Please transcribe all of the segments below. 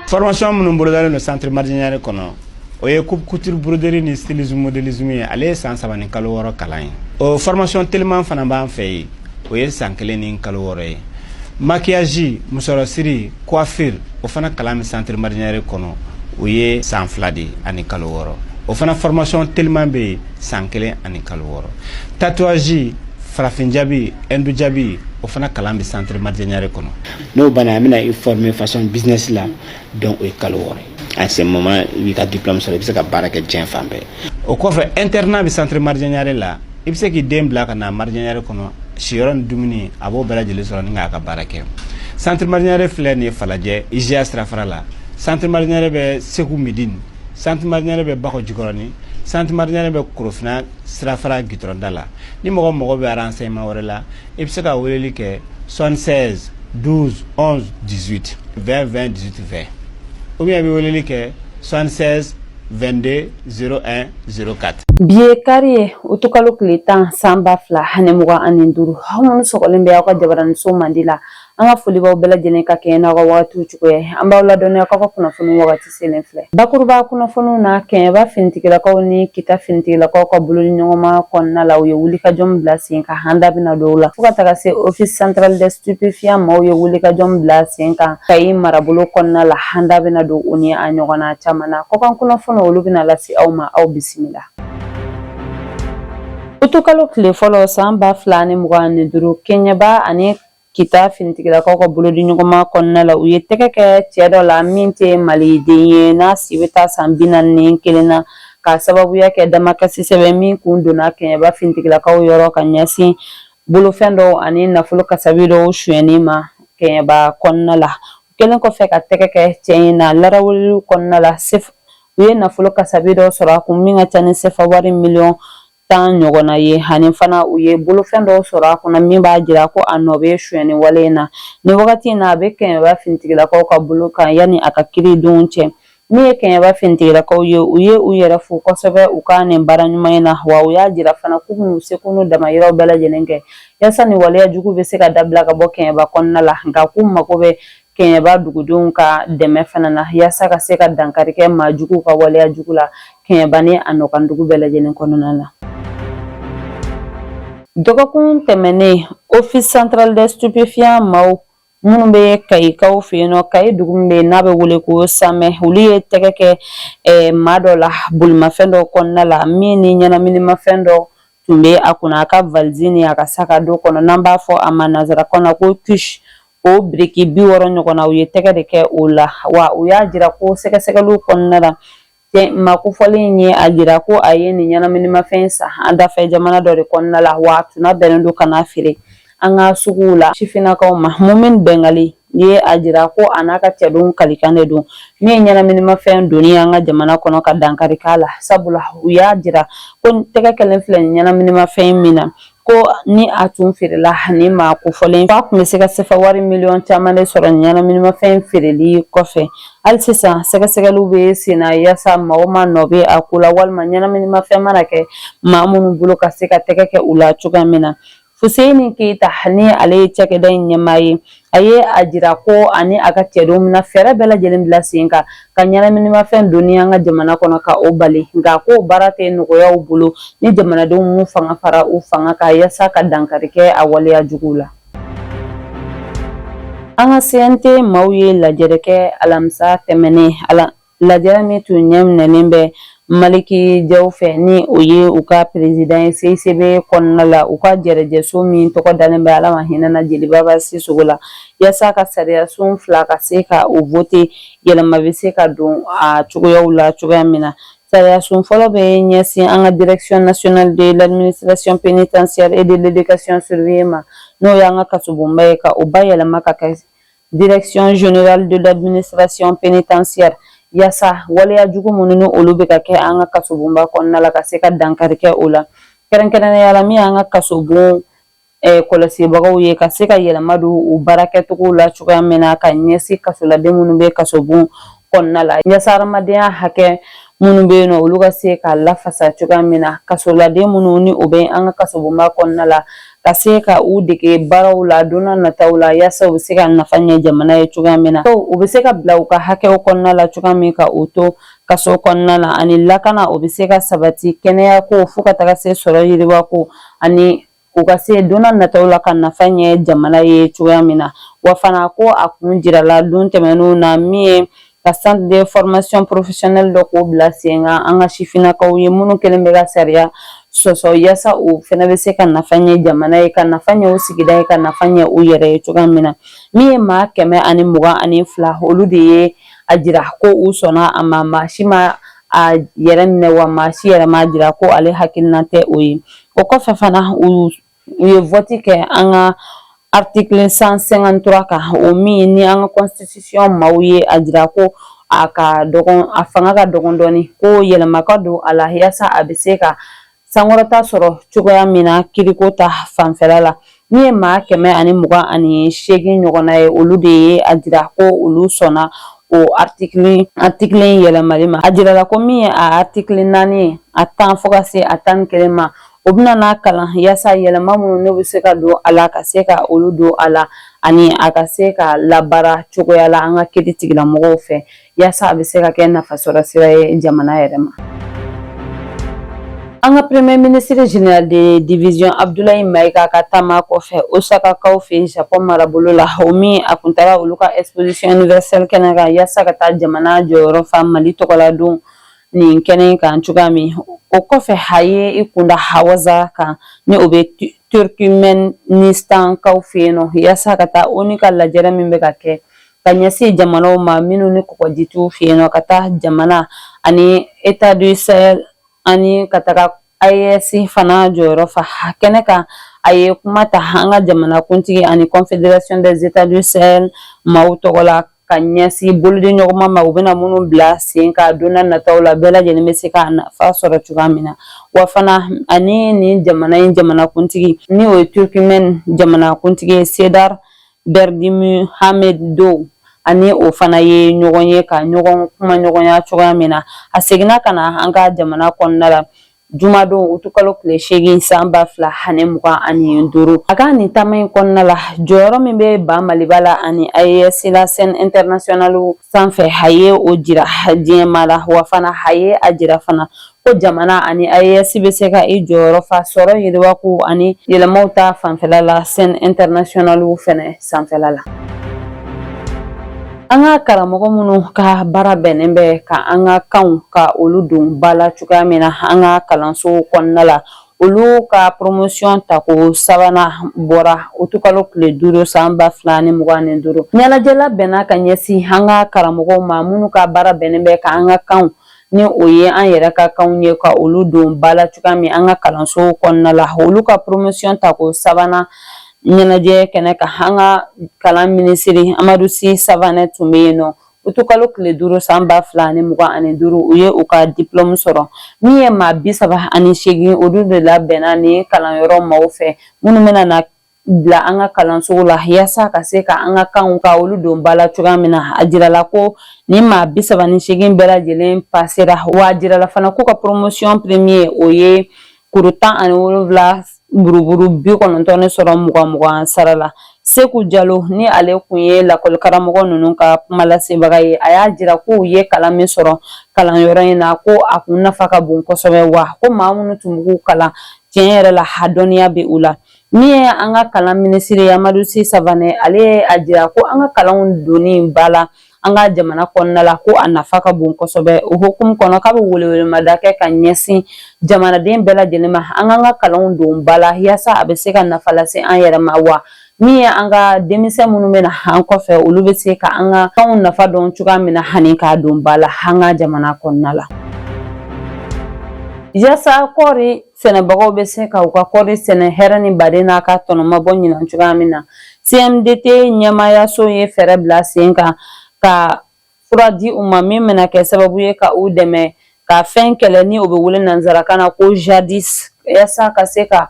Formation minnu bolodalen no centre Mardianière kɔnɔ o ye coupe couture broderie ni stylisme modélisme ye ale ye san 3 ni kalo 6 kalan ye o formation tellement fana b'an fɛ yen o ye san 1 ni kalo 6 ye maquillage musorosiri coiffure o fana kalan mi centre Mardianière kɔnɔ o ye san 2 de ani kalo 6 o fana formation tellement be san 1 ani kalo 6 tatouage farafin jabi endu jabi o fana kalan bi centre Mardianière kɔnɔ no bana amina i former façon business la donc o kalo 6 à ce moment i ka diplôme sɔrɔ i bɛ se ka baara kɛ diɲɛ fan bɛɛ o kɔfɛ internat bi centre Mardianière la i bɛ se k'i den bila ka na Mardianière kɔnɔ siyɔrɔ ni dumuni a b'o bɛɛ lajɛlen sɔrɔ ni k'a ka baara kɛ centre Mardianière filɛ nin ye Falajɛ IGA sirafara la centre Mardianière bɛ Segu Midine centre Mardianière bɛ Bakɔ Jikɔrɔni centre Mardianière bɛ Korofina sirafara gitɔrɔnda la ni mɔgɔ bɛ renseignement wɛrɛ la i bɛ se ka weleli kɛ 76 12 11 18 20 20 18 20 ou bien i bɛ weleli kɛ 76 22 01 04 biye kariye utukalo kilitan samba fla hanemuga aninduru hamun sokolen be aka jabaran so mandila anga foli baw bela jene ka kena ga watu chukoye amba la donna ka kuna funu wagati selen fle bakurba kuna funu na ken ba fintikira ka ni kita fintikira ka bululi nyoma konna la uye wuli ka jom blasin ka handa bina dola fuka taka se office central de stupéfiant ma uye wuli ka jom blasin ka kay marabulo konna la handa bina do uni anyogona chamana ko kan kuna funu olubina la si awma aw bismillah utukalo kile folo samba flani mugani duru Kenya ba ani kita fintigira ko bulodi nyugoma konna la uye tekeke ciedo la minte mali denye na siweta sambina ni kelena ka sababu yake dama kasi sebe min kunduna Kenya ba fintigira ko yoro kanyasi bulu fendo ani nafulo kasabido shweni ma Kenya ba konna la kelen ko fe ka tekeke cieina larawulu konna la sef uye nafulo kasabido sora kuminga chani sefa wari million tan nyogona ye hanin fana uye bulu fendo sora kuna min ba jira ko anobe shweni walena ni wakati na be Kenya ba fintigira ko ka bulu kan yani aka kiri dunche mi Kenya ba fintigira ko uye uyera fu ko sebe ukane baranyumayna wa uya jira fana kumu sekunu dama yiro bela jenenge yasa ni wale jugu be se ka dabla ka bo Kenya ba konna la nga kuma ko be Kenya ba dugudun ka deme fana na yasa ka se ka dankari ke majugu ka wale jugu la Kenya bani anokan dugu bela jenen konona la dogokun temene office central de stupéfiant maw munu be kay kaw fino kay dugumbe nabe wule ko same huliye tegeke madola bulma fendo konna la mini nyana minima fendo tumbe akuna ka valzini akasaka do kono namba fo amana zara kona ko kish o briki bi woro nyokona uye tegeke ula wa uya jira ko sekelu konna la makufoli nye ajira ko ayeni nyana minima fensa anda fe jamana dori konna la watu na benendo kana fire anga sugula shifina ka mumin bengali ye ajira ko anaka tedun kalikane do ni nyana minima fen duniya anga jamana kono ka dankari kala sabula uya jira ko tega kelen flen nyana minima fen mina ko ni atun fire la hani ma ko folen fa ko mesika sefa wari million tamane soro nyana minima fen fire li kofe alsisa sega lube sina yasa maoma nobe akula walma nyana minima fen manake mamun bulo ka seka tegeke ula chuga mina Fusaini ki tahni ale cheke dan nyamayi aye ajira ko ani aga tedum na fere bela jelin blasinka kanyana minima fen duniya nga jamana kono ka obali nga ko barate nugo ya ubulu ni jamana do mu fanga fara u fanga ka yasa ka dankarike awali ajugula anga siente mauye la jereke alamsa temene ala la jerami tu nyam nalimbe Maliki Jawfe ni oye uka president CCB konna la uka jereje so min to ko dalembe ala mahina na jeli baba sisugula yasa ka sariya sun flaka seka o vote yela mabiseka don a chugoya ula chugoya mina sariya sun folo be nyesi anga direction nationale de l'administration pénitentiaire et de l'éducation surveillement no yanga kasubumba ka ubayela makaka direction générale de l'administration pénitentiaire yasa wale ya jugu mununu olube ka ke anga kasubumba konna la kaseka dankari ke ola kerenkene yala mi anga kasubu kolasi bagaw ye kaseka yela madu u baraketu la chuga mena ka nyesi kasula de munu be kasubu konna la yasa ramadiya hake munu be no oluga se ka la fasa chuga mena kasula de munu ni obe anga kasubumba konna la ka se ka u dege baaraw la donna nataw la yaasa u bɛ se ka nafa ɲɛ jamana ye cogoya min na u bɛ se ka bila u ka hakɛw kɔnɔna la cogoya min ka u to kaso kɔnɔna la ani lakana u bɛ se ka sabati kɛnɛya ko fo ka taga se sɔrɔ yiriwa ko ani u ka se donna nataw la ka nafa ɲɛ jamana ye cogoya min na wa fana ko a kun jirala don tɛmɛnenw na min ye ka centre de formation professionnelle dɔ k'o bila sen kan an ka sifinnakaw ye minnu kɛlen bɛ ka sariya sɔsɔ yaasa u fana bɛ se ka nafa ɲɛ jamana ye ka nafa ɲɛ u sigida ye ka nafa ɲɛ u yɛrɛ ye cogoya min na min ye maa 122 olu de ye a jira ko u sɔnna a ma maa si ma a yɛrɛ minɛ wa maa si yɛrɛ ma jira ko ale hakilina tɛ o ye o kɔfɛ fana u ye vote kɛ an ka article 153 kan o min ni an ka constitution maaw ye a jira ko a fanga ka dɔgɔn dɔɔni ko yɛlɛma ka don a la yaasa a bɛ se ka sankɔrɔta sɔrɔ cogoya min na kiriko ta fanfɛla la min ye maa 128 ɲɔgɔnna ye olu de ye a jira ko olu sɔnna o article yɛlɛmali ma a jirala ko min ye a article 4 ye a 10 fo ka se a 11 ma o bɛna n'a kalan yaasa yɛlɛma minnu ne bɛ se ka don a la ka se ka olu don a la ani a ka se ka labaara cogoya la an ka kiiri tigilamɔgɔw fɛ yaasa a bɛ se ka kɛ nafasɔrɔ sira ye jamana yɛrɛ ma. An ka premier ministre général de division Abdoulaye Maïga ka taama kɔfɛ Osakakaw fɛ Japon marabolo la o min a kun taara olu ka exposition universelle kɛnɛ kan yaasa ka taa jamana jɔyɔrɔ fa Mali tɔgɔladon nin kɛnɛ kan cogoya min o kɔfɛ a ye i kunda Hawaza kan ni o bɛ Turkmenistankaw fɛ yen nɔ yaasa ka taa ONU ka lajɛrɛ min bɛ ka kɛ ka ɲɛsin jamanaw ma minnu ni kɔgɔjitiw fɛ yen nɔ ka taa jamana ani État du Sahel ani ka taga IAS fana jɔyɔrɔ fa kɛnɛ kan a ye kuma ta an ka jamanakuntigi ani Confédération des États du Sahel maaw tɔgɔ la ka ɲɛsin bolodi ɲɔgɔnma ma u bɛna minnu bila sen ka donna nataw la bɛɛ lajɛlen bɛ se ka nafa sɔrɔ cogoya min na wa fana ani nin jamana in jamanakuntigi ni o ye Turkmène jamanakuntigi ye Sedar Berdimuhamedow ani o fana ye ɲɔgɔn ye ka ɲɔgɔn kuma ɲɔgɔnya cogoya min na a seginna ka na an ka jamana kɔnɔna la jumadon utukalo tile 8 san 2025 a ka nin taama in kɔnɔna la jɔyɔrɔ min bɛ ban Maliba la ani IAS la scène internationale sanfɛ a ye o jira diɲɛma la wa fana a ye a jira fana ko jamana ani IAS bɛ se ka i jɔyɔrɔ fa sɔrɔ yiriwa ko ani yɛlɛmaw ta fanfɛla la scène internationale fɛnɛ sanfɛla la. An ka karamɔgɔ minnu ka baara bɛnnen bɛ ka an ka kanw ka olu don ba la cogoya min na an ka kalanso kɔnɔna la olu ka promotion tako sabanan bɔra utukalo tile 5 san 2025 ɲɛnajɛla bɛnna ka ɲɛsin an ka karamɔgɔw ma minnu ka baara bɛnnen bɛ ka an ka kanw ni o ye an yɛrɛ ka kanw ye ka olu don ba la cogoya min an ka kalanso kɔnɔna la olu ka promotion tako sabanan ɲɛnajɛ kɛnɛ ka an ka kalan minisiri Amadu Si Savanɛ tun bɛ yen nɔ utukalo tile 5 san 2025 u ye u ka diplôme sɔrɔ min ye maa 38 olu de labɛnna ni kalanyɔrɔ maaw fɛ minnu bɛna na bila an ka kalansow la yaasa ka se ka an ka kanw ka olu don ba la cogoya min na a jirala ko ni maa 38 bɛɛ lajɛlen pasera wa a jirala fana ko ka promotion premier o ye kuru 17 buruburu 90 sɔrɔ 20 sara la Seku Jalo ni ale kun ye lakɔli karamɔgɔ ninnu ka kuma lasebaga ye a y'a jira ko u ye kalan min sɔrɔ kalanyɔrɔ in na ko a kun nafa ka bon kosɛbɛ wa ko maa minnu tun b'u kalan tiɲɛ yɛrɛ la dɔnniya bɛ u la min ye an ka kalan minisiri Amadu Si Savanɛ ale ye a jira ko an ka kalanw donni ba la an ka jamana kɔnɔna la ko a nafa ka bon kosɛbɛ o hukumu kɔnɔ k'a bɛ welewelemada kɛ ka ɲɛsin jamanaden bɛɛ lajɛlen ma an k'an ka kalanw don ba la yaasa a bɛ se ka nafa lase an yɛrɛ ma wa min ye an ka denmisɛn minnu bɛ na an kɔfɛ olu bɛ se ka an ka kanw nafa dɔn cogoya min na ani k'a don ba la an ka jamana kɔnɔna la. Yaasa kɔɔri sɛnɛbagaw bɛ se ka u ka kɔɔri sɛnɛ hɛrɛ ni baden n'a ka tɔnɔma bɔ ɲinan cogoya min na CMDT ɲɛmaayaso ye fɛɛrɛ bila sen kan ka fura di u ma min bɛna kɛ sababu ye ka u dɛmɛ ka fɛn kɛlɛ ni o bɛ wele nanzarakan na ko jadis yaasa ka se ka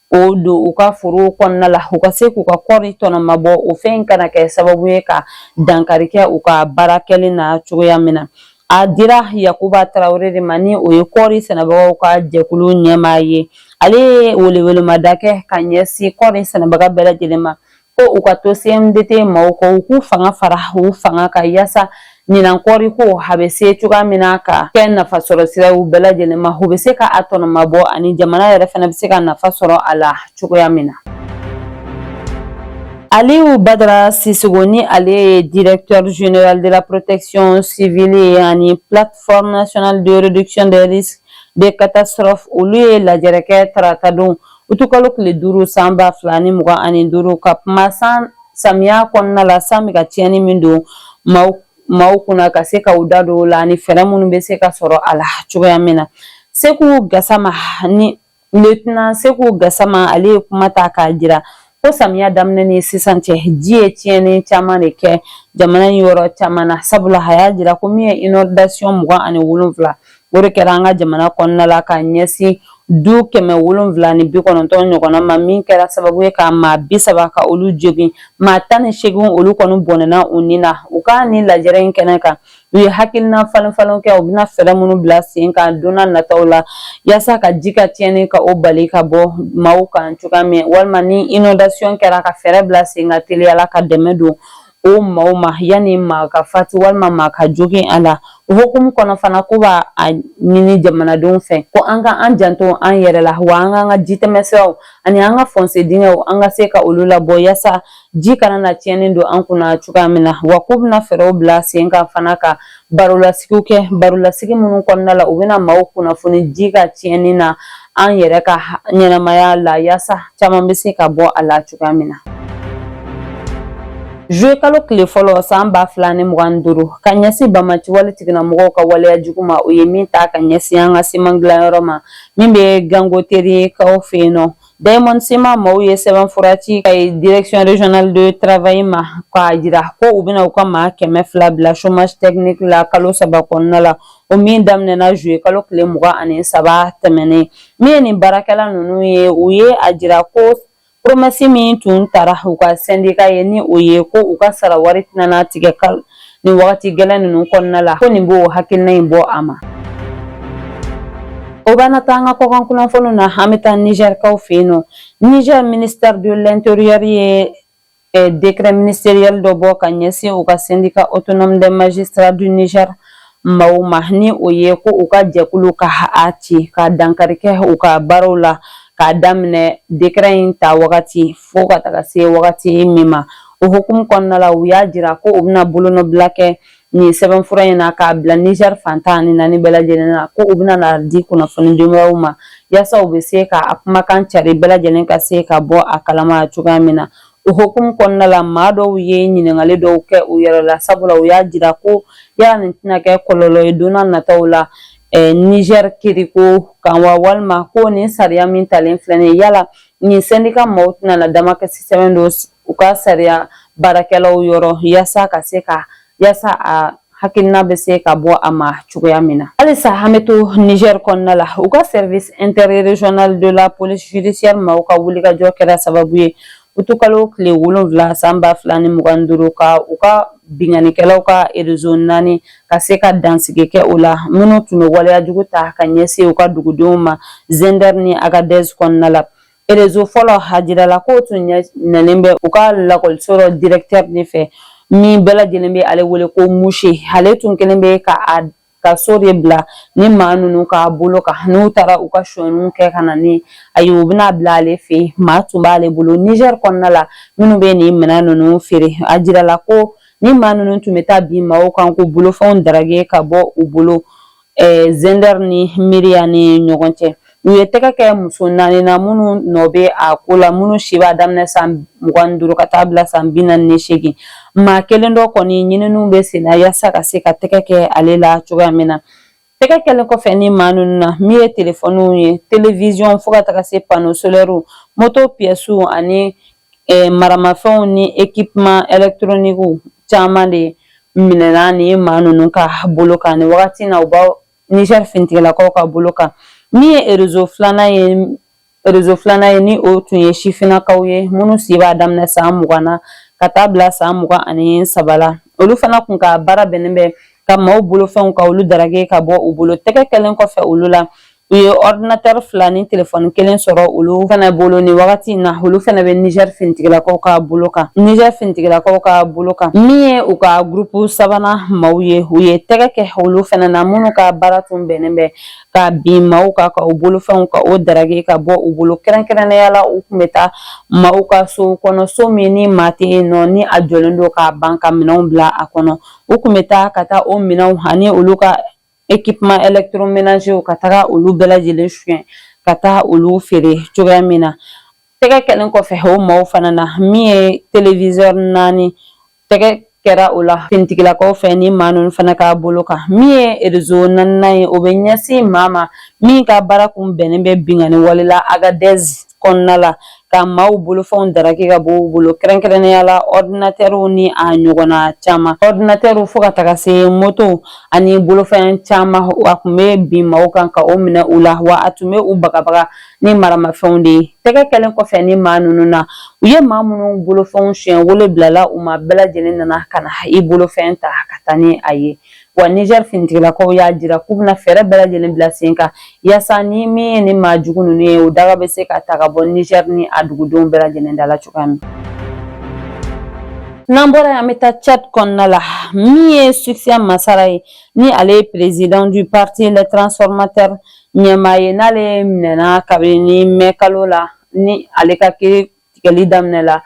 o don u ka foro kɔnɔna la u ka se k'u ka kɔɔri tɔnɔma bɔ o fɛn kana kɛ sababu ye ka dankari kɛ u ka baara kɛlen na cogoya min na a dira Yakuba Traoré de ma ni o ye kɔɔri sɛnɛbagaw ka jɛkulu ɲɛmaa ye. Ale ye welewelemada kɛ ka ɲɛsin kɔɔri sɛnɛbaga bɛɛ lajɛlen ma ko u ka to CMDT maaw kɔ u k'u fanga fara u fanga ka yaasa ɲinan kɔɔri ko a bɛ se cogoya min na ka kɛ nafasɔrɔ siraw bɛɛ lajɛlen ma u bɛ se ka a tɔnɔmabɔ ani jamana yɛrɛ fana bɛ se ka nafa sɔrɔ a la cogoya min na. Aliou Badara Sissoco ni ale ye directeur général de la protection civile ani plateforme nationale de réduction des risques des catastrophes olu ye lajɛrɛ kɛ tarata don utukalo tile 5 san 2025 ka kuma samiya kɔnɔna la san bɛ ka tiɲɛni min don maaw kunna ka se ka u da don o la ani fɛɛrɛ minnu bɛ se ka sɔrɔ a la cogoya min na. Seku Gassama ni lieutenant Seku Gassama ale ye kuma ta k'a jira ko samiya daminɛ ni sisan cɛ ji ye tiɲɛni caman de kɛ jamana in yɔrɔ caman na sabula a y'a jira ko min ye inondation 27 o de kɛra an ka jamana kɔnɔna la ka ɲɛsin du 790 ɲɔgɔnna ma min kɛra sababu ye ka maa 30 ka olu jogin maa 18 olu kɔni bɔnɛna u ni na u ka ni lajɛrɛ in kɛnɛ kan u ye hakilina falen kɛ u bɛna fɛɛrɛ minnu bila sen kan donna nataw la yaasa ka ji ka tiɲɛni ka o bali ka bɔ maaw kan cogoya min walima ni inondation kɛra ka fɛɛrɛ bila sen ka teliyala ka dɛmɛ don o maaw ma yani maa ka fatu walima maa ka jogin a la o hukumu kɔnɔ fana ko b'a ɲini jamanadenw fɛ ko an ka an janto an yɛrɛ la wa an ka jitɛmɛsiraw ani an ka fonse dingɛw an ka se ka olu labɔ yaasa ji kana na tiɲɛni don an kunna cogoya min na wa k'u bɛna fɛɛrɛw bila sen kan fana ka barolasigiw kɛ barolasigi minnu kɔnɔna la u bɛna maaw kunnafoni ji ka tiɲɛni na an yɛrɛ ka ɲɛnamaya la yaasa caman bɛ se ka bɔ a la cogoya min na. Juillet kalo tile fɔlɔ san 2025 ka ɲɛsin Bamaci wale tigilamɔgɔw ka waleya jugu ma o ye min ta ka ɲɛsin an ka siman dilanyɔrɔ ma min bɛ Gangoterikaw fɛ yen nɔ. Diamond Ciment maaw ye sɛbɛnfura ci ka direction régionale de travail ma k'a jira ko u bɛna u ka maa 200 bila chômage technique la kalo 3 kɔnɔna la o min daminɛna juillet kalo tile 23 tɛmɛnen min ye nin baarakɛla ninnu ye u ye a jira ko promesse min tun tara u ka syndicat ye ni o ye ko u ka sara wari tɛna tigɛ ni wagati gɛlɛn ninnu kɔnɔna la ko nin b'o hakilina in bɔ a ma. O bana ta an ka kɔkan kunnafoniw na an bɛ taa Nigerkaw fɛ yen nɔ. Niger ministère de l'intérieur ye décret ministériel dɔ bɔ ka ɲɛsin u ka syndicat autonome des magistrats du Niger maaw ma ni o ye ko u ka jɛkulu ka a ci ka dankari kɛ u ka baaraw la k'a daminɛ décret in ta wagati fo ka taga se wagati min ma o hukumu kɔnɔna la u y'a jira ko u bɛna bolonɔbila kɛ nin sɛbɛnfura in na k'a bila Niger fantan ani 4 bɛɛ lajɛlen na ko u bɛna na di kunnafoni dibaw ma yaasa u bɛ se ka a kumakan cari bɛɛ lajɛlen ka se ka bɔ a kalama cogoya min na o hukumu kɔnɔna la maa dɔw ye ɲininkali dɔw kɛ u yɛrɛ la sabula u y'a jira ko yala nin tɛna kɛ kɔlɔlɔ ye donna nataw la Niger kiriko kan wa walima ko nin sariya min talen filɛ nin ye yala nin syndicat maaw tɛna na damakasi sɛbɛn don u ka sariya baarakɛlaw yɔrɔ yaasa ka se ka yaasa a hakilina bɛ se ka bɔ a ma cogoya min na. Halisa an bɛ to Niger kɔnɔna la u ka service interrégional de la police judiciaire maaw ka wulikajɔ kɛra sababu ye utukalo tile 7 san 2025 ka u ka binganikɛlaw ka réseau 4 ka se ka dansigi kɛ o la minnu tun bɛ waleya jugu ta ka ɲɛsin u ka dugudenw ma Zender ni Agadez kɔnɔna la. Réseau fɔlɔ a jirala ko tun ɲɛnen bɛ u ka lakɔliso dɔ directeur de fɛ min bɛɛ lajɛlen bɛ ale wele ko Mouché ale tun kelen bɛ ka so de bila ni maa ninnu ka bolo kan n'u taara u ka sonyaniw kɛ ka na ni ayi u bɛna bila ale fɛ yen maa tun b'ale bolo Niger kɔnɔna la minnu bɛ nin minɛn ninnu feere a jirala ko ni maa ninnu tun bɛ taa bin maaw kan ko bolofɛnw darage ka bɔ u bolo Zender ni Miriya ni ɲɔgɔn cɛ u ye tɛgɛ kɛ muso 4 na minnu nɔ bɛ a ko la minnu si b'a daminɛ san 25 ka taa bila san 48 maa kelen dɔ kɔni ɲininiw bɛ sen na yaasa ka se ka tɛgɛ kɛ ale la cogoya min na tɛgɛ kɛlen kɔfɛ ni maa ninnu na min ye telefɔniw ye télévision fo ka taga se panneau solaire moto pièces ani maramafɛnw ni équipement électronique caman de minɛna ni maa ninnu ka bolo kan ni wagati na u b'a Niger fintigilakaw ka bolo kan min ye réseau filanan ye ni o tun ye sifinnakaw ye minnu si b'a daminɛ san 20 na ka taa bila san 23 la olu fana kun ka baara bɛnnen bɛ ka maaw bolofɛnw ka olu darage ka bɔ u bolo. Tɛgɛ kɛlen kɔfɛ olu la u ye ordinateur 2 ni téléphone 1 sɔrɔ olu fana bolo ni wagati na. Olu fana bɛ Niger finitigilakaw ka bolo kan. Niger finitigilakaw ka bolo kan min ye u ka groupe 3nan maaw ye. U ye tɛgɛ kɛ olu fana na minnu ka baara tun bɛnnen bɛ ka bin maaw ka u bolofɛnw ka o darage ka bɔ u bolo. Kɛrɛnkɛrɛnnenya la u tun bɛ taa maaw ka so kɔnɔ, so min ni maa tɛ yen nɔ ni a jɔlen don k'a ban ka minɛnw bila a kɔnɔ. U tun bɛ taa ka taa o minɛnw ani olu ka équipement électroménager ka taga olu bɛɛ lajɛlen suɲɛ ka taa olu feere cogoya min na. Tɛgɛ kɛlen kɔfɛ o maaw fana na min ye téléviseur 4 tɛgɛ kɛra o la finitigilakaw fɛ ni maa ninnu fana ka bolo kan. Min ye réseau 4nan ye o bɛ ɲɛsin maa ma min ka baara kun bɛnnen bɛ binkani wale la Agadez kɔnɔna la ka maaw bolofɛnw darage ka bɔ u bolo. Kɛrɛnkɛrɛnnenya la ordinateur ni a ɲɔgɔnna caman. Ordinateur fo ka taga se moto ani bolofɛn caman a tun bɛ bin maaw kan ka o minɛ u la wa a tun bɛ u bagabaga ni maramafɛnw de ye. Tɛgɛ kɛlen kɔfɛ ni maa ninnu na u ye maa minnu bolofɛnw suɲɛ wele bilala u ma bɛɛ lajɛlen nana ka na i bolofɛn ta ka taa ni a ye. Wa Niger finitigilakaw y'a jira k'u bɛna fɛɛrɛ bɛɛ lajɛlen bila sen kan yaasa ni min ye ni maa jugu ninnu ye o daga bɛ se ka ta ka bɔ Niger ni a dugudenw bɛɛ lajɛlen dala cogoya min. N'an bɔra yan an bɛ taa Tchad kɔnɔna la min ye Succès Masara ye ni ale ye président du parti Les Transformateurs ɲɛmaa ye n'ale minɛna kabini mai kalo la ni ale ka kiiri tigɛli daminɛ la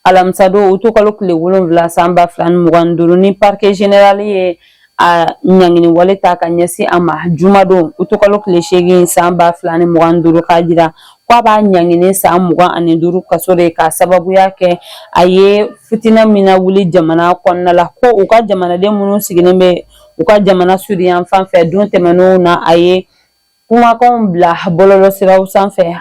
alamisa don u to kalo tile 7 san 2025 ni parquet général ye a ɲangini wale ta ka ɲɛsin a ma juma don u to kalo tile 8 san 2025 k'a jira k'a b'a ɲangini san 25 kaso de ka sababuya kɛ a ye fitina min na wuli jamana kɔnɔna la ko u ka jamanaden minnu sigilen bɛ u ka jamana suriyan fan fɛ don tɛmɛnenw na a ye kumakanw bila bɔlɔlɔsiraw sanfɛ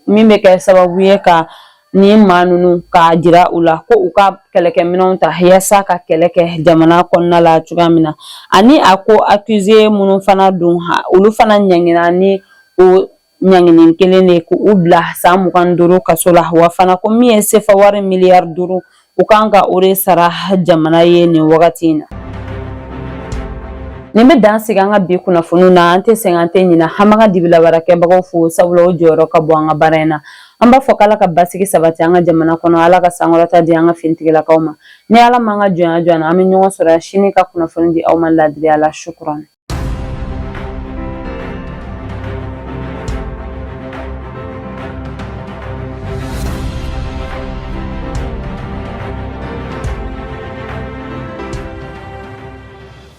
min bɛ kɛ sababu ye ka ni maa ninnu k'a jira u la ko u ka kɛlɛkɛminɛnw ta yaasa ka kɛlɛ kɛ jamana kɔnɔna la cogoya min na ani a ko accusé minnu fana don olu fana ɲangina ni o ɲangini kelen de k'u bila san 25 kaso la wa fana ko min ye sefa wari miliyari 5 u kan ka o de sara jamana ye nin wagati in na. Nin bɛ dan sigi an ka bi kunnafoniw na an tɛ sɛgɛn an tɛ ɲinɛ an b'an ka dibilabarakɛbagaw fo sabula o jɔyɔrɔ ka bɔ an ka baara in na. An b'a fɔ k'Ala ka basigi sabati an ka jamana kɔnɔ Ala ka sankɔrɔta di an ka finitigilakaw ma ni Ala m'an ka jɔnya jɔ an na an bɛ ɲɔgɔn sɔrɔ yan sini ka kunnafoni di aw ma ladiriya la shukran.